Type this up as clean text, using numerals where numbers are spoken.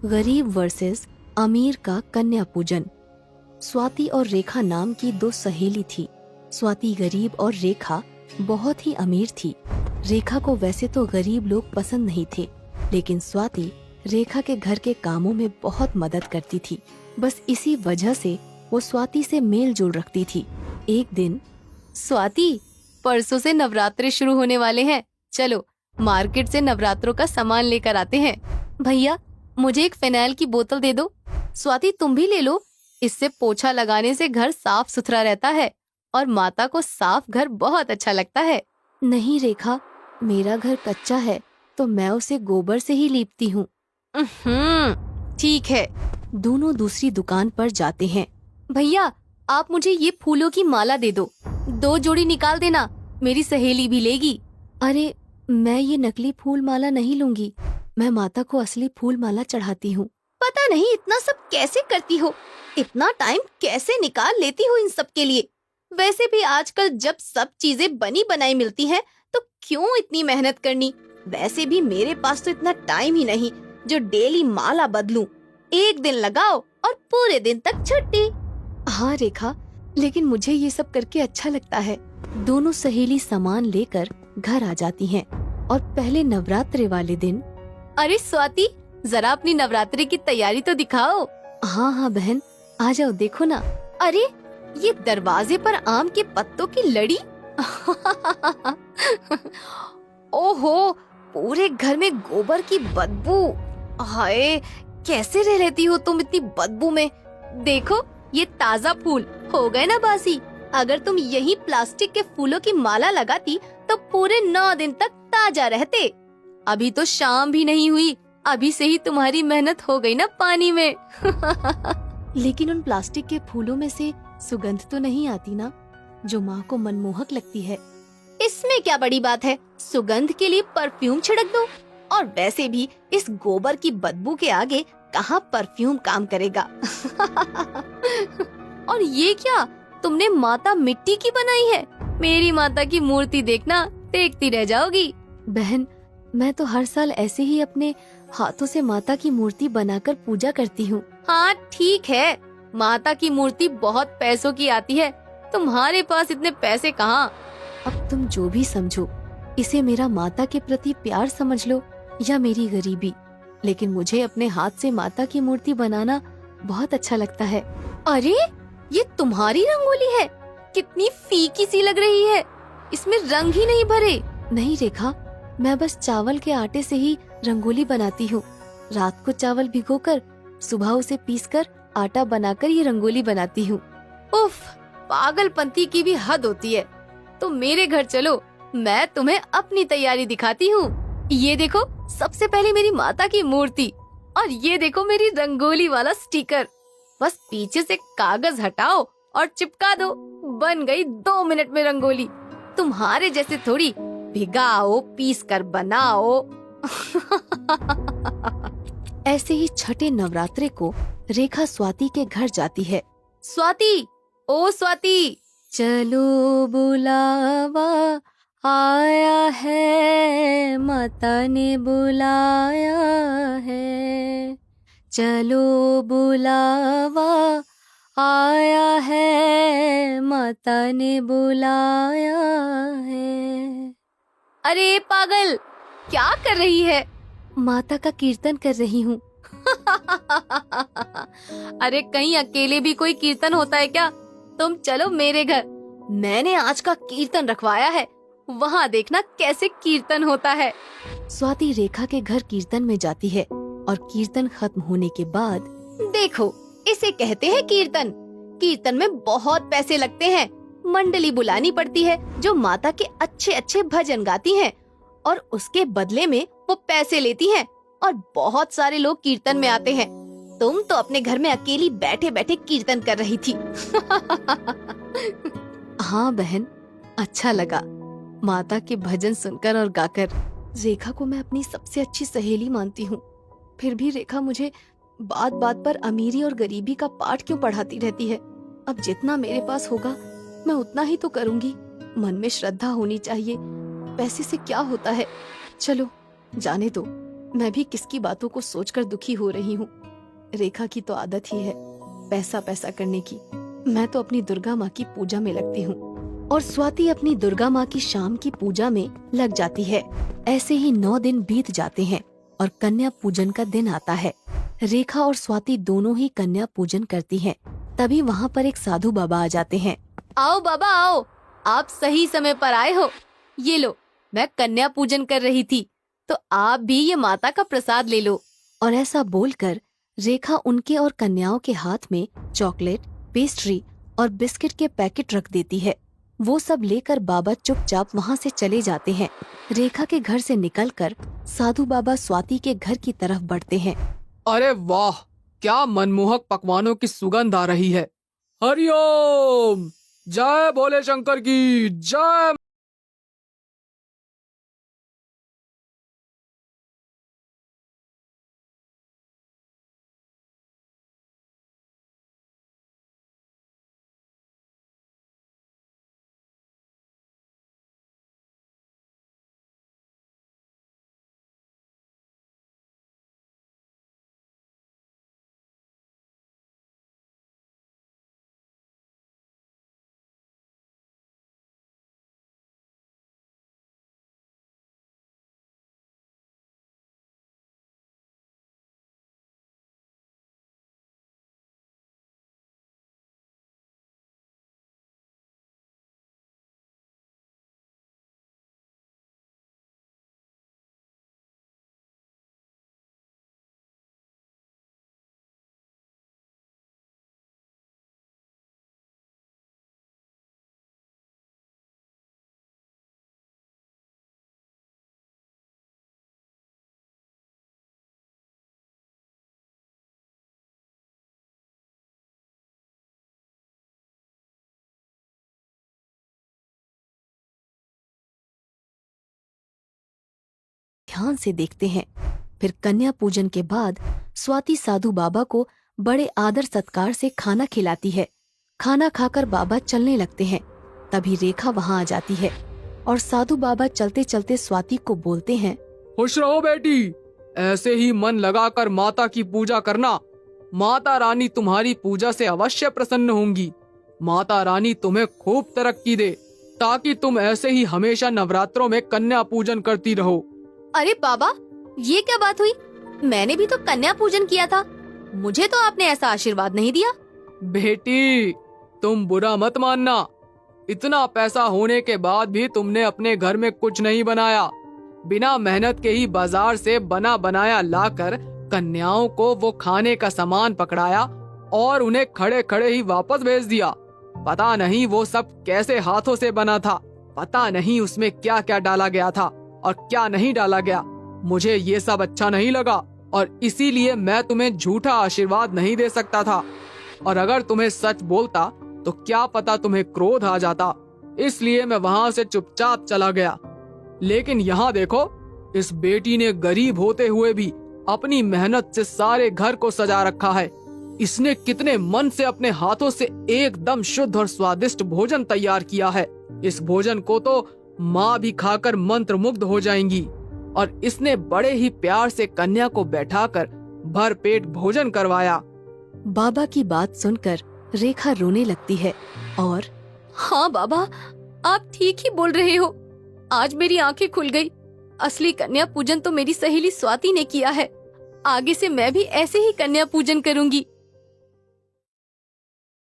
गरीब वर्सेस अमीर का कन्या पूजन। स्वाति और रेखा नाम की दो सहेली थी। स्वाति गरीब और रेखा बहुत ही अमीर थी। रेखा को वैसे तो गरीब लोग पसंद नहीं थे, लेकिन स्वाति रेखा के घर के कामों में बहुत मदद करती थी। बस इसी वजह से वो स्वाति से मेल जोल रखती थी। एक दिन, स्वाति, परसों से नवरात्रे शुरू होने वाले हैं, चलो मार्केट से नवरात्रों का सामान लेकर आते हैं। भैया, मुझे एक फिनाइल की बोतल दे दो। स्वाति, तुम भी ले लो, इससे पोछा लगाने से घर साफ सुथरा रहता है और माता को साफ घर बहुत अच्छा लगता है। नहीं रेखा, मेरा घर कच्चा है तो मैं उसे गोबर से ही लीपती हूँ। ठीक है। दोनों दूसरी दुकान पर जाते हैं। भैया, आप मुझे ये फूलों की माला दे दो, 2 जोड़ी निकाल देना, मेरी सहेली भी लेगी। अरे, मैं ये नकली फूल माला नहीं लूंगी, मैं माता को असली फूल माला चढ़ाती हूँ। पता नहीं इतना सब कैसे करती हो, इतना टाइम कैसे निकाल लेती हो इन सब के लिए। वैसे भी आजकल जब सब चीजें बनी बनाई मिलती हैं, तो क्यों इतनी मेहनत करनी। वैसे भी मेरे पास तो इतना टाइम ही नहीं जो डेली माला बदलूं। एक दिन लगाओ और पूरे दिन तक छुट्टी। हाँ रेखा, लेकिन मुझे ये सब करके अच्छा लगता है। दोनों सहेली सामान लेकर घर आ जाती हैं और पहले नवरात्रे वाले दिन, अरे स्वाति, जरा अपनी नवरात्रि की तैयारी तो दिखाओ। हाँ हाँ बहन, आ जाओ, देखो ना। अरे, ये दरवाजे पर आम के पत्तों की लड़ी। ओहो, पूरे घर में गोबर की बदबू। हाय, कैसे रह लेती हो तुम इतनी बदबू में। देखो, ये ताजा फूल हो गए ना बासी। अगर तुम यही प्लास्टिक के फूलों की माला लगाती तो पूरे 9 दिन तक ताजा रहते। अभी तो शाम भी नहीं हुई, अभी से ही तुम्हारी मेहनत हो गई ना पानी में। लेकिन उन प्लास्टिक के फूलों में से सुगंध तो नहीं आती ना, जो माँ को मनमोहक लगती है। इसमें क्या बड़ी बात है, सुगंध के लिए परफ्यूम छिड़क दो। और वैसे भी इस गोबर की बदबू के आगे कहाँ परफ्यूम काम करेगा। और ये क्या, तुमने माता मिट्टी की बनाई है? मेरी माता की मूर्ति देखना, देखती रह जाओगी। बहन, मैं तो हर साल ऐसे ही अपने हाथों से माता की मूर्ति बनाकर पूजा करती हूँ। हाँ ठीक है, माता की मूर्ति बहुत पैसों की आती है, तुम्हारे पास इतने पैसे कहाँ। अब तुम जो भी समझो, इसे मेरा माता के प्रति प्यार समझ लो या मेरी गरीबी, लेकिन मुझे अपने हाथ से माता की मूर्ति बनाना बहुत अच्छा लगता है। अरे, ये तुम्हारी रंगोली है, कितनी फीकी सी लग रही है, इसमें रंग ही नहीं भरे। नहीं रेखा, मैं बस चावल के आटे से ही रंगोली बनाती हूँ। रात को चावल भिगोकर सुबह उसे पीसकर आटा बनाकर ये रंगोली बनाती हूँ। उफ, पागलपंती की भी हद होती है। तो मेरे घर चलो, मैं तुम्हें अपनी तैयारी दिखाती हूँ। ये देखो, सबसे पहले मेरी माता की मूर्ति, और ये देखो मेरी रंगोली वाला स्टिकर। बस पीछे से कागज हटाओ और चिपका दो, बन गई 2 मिनट में रंगोली। तुम्हारे जैसे थोड़ी भिगाओ पीस कर बनाओ। ऐसे ही छठे नवरात्रे को रेखा स्वाति के घर जाती है। स्वाति, ओ स्वाति, चलो बुलावा आया है, माता ने बुलाया है। चलो बुलावा आया है, माता ने बुलाया है। अरे पागल, क्या कर रही है? माता का कीर्तन कर रही हूँ। अरे, कहीं अकेले भी कोई कीर्तन होता है क्या? तुम चलो मेरे घर, मैंने आज का कीर्तन रखवाया है, वहाँ देखना कैसे कीर्तन होता है। स्वाति रेखा के घर कीर्तन में जाती है और कीर्तन खत्म होने के बाद, देखो, इसे कहते हैं कीर्तन। कीर्तन में बहुत पैसे लगते हैं, मंडली बुलानी पड़ती है जो माता के अच्छे अच्छे भजन गाती हैं, और उसके बदले में वो पैसे लेती हैं, और बहुत सारे लोग कीर्तन में आते हैं। तुम तो अपने घर में अकेली बैठे बैठे कीर्तन कर रही थी। हाँ बहन, अच्छा लगा माता के भजन सुनकर और गाकर। रेखा को मैं अपनी सबसे अच्छी सहेली मानती हूँ, फिर भी रेखा मुझे बात बात पर अमीरी और गरीबी का पाठ क्यों पढ़ाती रहती है। अब जितना मेरे पास होगा मैं उतना ही तो करूँगी। मन में श्रद्धा होनी चाहिए, पैसे से क्या होता है। चलो जाने दो, मैं भी किसकी बातों को सोचकर दुखी हो रही हूँ। रेखा की तो आदत ही है पैसा पैसा करने की। मैं तो अपनी दुर्गा माँ की पूजा में लगती हूँ और स्वाति अपनी दुर्गा माँ की शाम की पूजा में लग जाती है। ऐसे ही 9 दिन बीत जाते हैं और कन्या पूजन का दिन आता है। रेखा और स्वाति दोनों ही कन्या पूजन करती हैं। तभी वहाँ पर एक साधु बाबा आ जाते हैं। आओ बाबा आओ, आप सही समय पर आए हो। ये लो, मैं कन्या पूजन कर रही थी तो आप भी ये माता का प्रसाद ले लो। और ऐसा बोलकर रेखा उनके और कन्याओं के हाथ में चॉकलेट, पेस्ट्री और बिस्किट के पैकेट रख देती है। वो सब लेकर बाबा चुपचाप वहाँ से चले जाते हैं। रेखा के घर से निकलकर साधु बाबा स्वाति के घर की तरफ बढ़ते हैं। अरे वाह, क्या मनमोहक पकवानों की सुगंध आ रही है। हरिओम, जय भोले शंकर की जय। ध्यान से देखते हैं। फिर कन्या पूजन के बाद स्वाति साधु बाबा को बड़े आदर सत्कार से खाना खिलाती है। खाना खाकर बाबा चलने लगते हैं। तभी रेखा वहाँ आ जाती है और साधु बाबा चलते चलते स्वाति को बोलते हैं, खुश रहो बेटी, ऐसे ही मन लगाकर माता की पूजा करना। माता रानी तुम्हारी पूजा से अवश्य प्रसन्न होंगी। माता रानी तुम्हें खूब तरक्की दे, ताकि तुम ऐसे ही हमेशा नवरात्रों में कन्या पूजन करती रहो। अरे बाबा, ये क्या बात हुई? मैंने भी तो कन्या पूजन किया था, मुझे तो आपने ऐसा आशीर्वाद नहीं दिया। बेटी, तुम बुरा मत मानना। इतना पैसा होने के बाद भी तुमने अपने घर में कुछ नहीं बनाया। बिना मेहनत के ही बाजार से बना बनाया लाकर कन्याओं को वो खाने का सामान पकड़ाया और उन्हें खड़े खड़े ही वापस भेज दिया। पता नहीं वो सब कैसे हाथों से बना था। पता नहीं उसमें क्या क्या डाला गया था और क्या नहीं डाला गया। मुझे ये सब अच्छा नहीं लगा और इसीलिए मैं तुम्हें झूठा आशीर्वाद नहीं दे सकता था। और अगर तुम्हें सच बोलता तो क्या पता तुम्हें क्रोध आ जाता। इसलिए मैं वहाँ से चुपचाप चला गया। लेकिन यहाँ देखो, इस बेटी ने गरीब होते हुए भी अपनी मेहनत से सारे घर को सजा रखा है। इसने कितने मन से अपने हाथों से एकदम शुद्ध और स्वादिष्ट भोजन तैयार किया है। इस भोजन को तो माँ भी खाकर मंत्रमुग्ध हो जाएंगी। और इसने बड़े ही प्यार से कन्या को बैठाकर भर पेट भोजन करवाया। बाबा की बात सुनकर रेखा रोने लगती है और हाँ बाबा, आप ठीक ही बोल रहे हो। आज मेरी आंखें खुल गई। असली कन्या पूजन तो मेरी सहेली स्वाति ने किया है। आगे से मैं भी ऐसे ही कन्या पूजन करूंगी।